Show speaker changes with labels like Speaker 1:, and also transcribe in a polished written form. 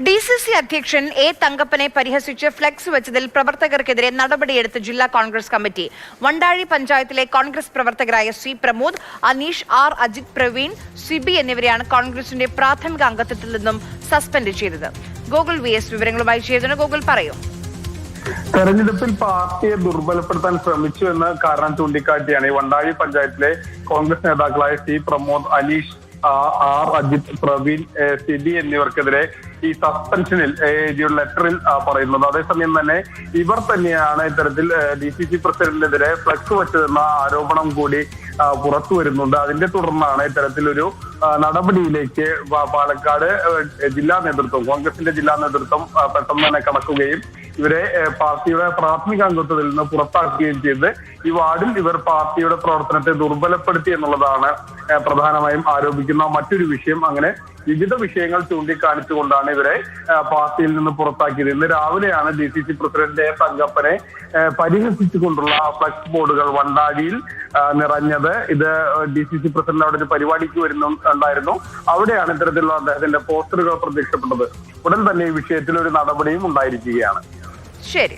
Speaker 1: DCC അധ്യക്ഷൻ A തങ്കപ്പനെ പരിഹസിച്ച് flex വെച്ചതിൽ പ്രവർത്തകർക്കെതിരെ നടപടിയെടുത്ത ജില്ലാ കോൺഗ്രസ് കമ്മിറ്റി. വണ്ടാഴി പഞ്ചായത്തിലെ കോൺഗ്രസ് പ്രവർത്തകരായ സി പ്രമോദ്, അനീഷ്, ആർ അജിത്, പ്രവീൺ, സിബി എന്നിവരെയാണ് കോൺഗ്രസിന്റെ പ്രാഥമിക അംഗത്വത്തിൽ നിന്നും സസ്പെൻഡ് ചെയ്തത്. ഗോകുൽ VS വിവരങ്ങളുമായി ചേരുന്നു. ഗോകുൽ പറയൂ.
Speaker 2: തെരഞ്ഞെടുപ്പിൽ പാർട്ടിയെ ദുർബലപ്പെടുത്താൻ ശ്രമിച്ചു എന്ന കാരണം ചൂണ്ടിക്കാട്ടിയാണ് ഈ വണ്ടാഴി പഞ്ചായത്തിലെ കോൺഗ്രസ് നേതാക്കളായ സി പ്രമോദ്, അനീഷ്, ആർ അജിത്, പ്രവീൺ, സിബി എന്നിവർക്കെതിരെ ഈ സസ്പെൻഷനിൽ എഴുതിയുള്ള ലെറ്ററിൽ പറയുന്നത്. അതേസമയം തന്നെ ഇവർ തന്നെയാണ് ഇത്തരത്തിൽ DCC പ്രസിഡന്റിനെതിരെ ഫ്ലക്സ് വെച്ചതെന്ന ആരോപണം കൂടി പുറത്തു വരുന്നുണ്ട്. അതിന്റെ തുടർന്നാണ് ഇത്തരത്തിലൊരു നടപടിയിലേക്ക് പാലക്കാട് ജില്ലാ നേതൃത്വം, കോൺഗ്രസിന്റെ ജില്ലാ നേതൃത്വം പെട്ടെന്ന് തന്നെ കടക്കുകയും ഇവരെ പാർട്ടിയുടെ പ്രാഥമിക അംഗത്വത്തിൽ നിന്ന് പുറത്താക്കുകയും ചെയ്ത് ഈ വാർഡിൽ ഇവർ പാർട്ടിയുടെ പ്രവർത്തനത്തെ ദുർബലപ്പെടുത്തി എന്നുള്ളതാണ് പ്രധാനമായും ആരോപിക്കുന്ന മറ്റൊരു വിഷയം. അങ്ങനെ വിവിധ വിഷയങ്ങൾ ചൂണ്ടിക്കാണിച്ചുകൊണ്ടാണ് ഇവരെ പാർട്ടിയിൽ നിന്ന് പുറത്താക്കിയത്. ഇന്ന് രാവിലെയാണ് DCC പ്രസിഡന്റ് തങ്കപ്പനെ പരിഹസിച്ചുകൊണ്ടുള്ള ഫ്ലക്സ് ബോർഡുകൾ വണ്ടാഴിയിൽ നിറഞ്ഞത്. ഇത് DCC പ്രസിഡന്റ് അവിടെ ഒരു പരിപാടിക്ക് വരുന്നുണ്ടായിരുന്നു. അവിടെയാണ് ഇത്തരത്തിലുള്ള അദ്ദേഹത്തിന്റെ പോസ്റ്ററുകൾ പ്രത്യക്ഷപ്പെട്ടത്. ഉടൻ തന്നെ ഈ വിഷയത്തിൽ ഒരു നടപടിയും ഉണ്ടായിരിക്കുകയാണ്.
Speaker 1: ശരി.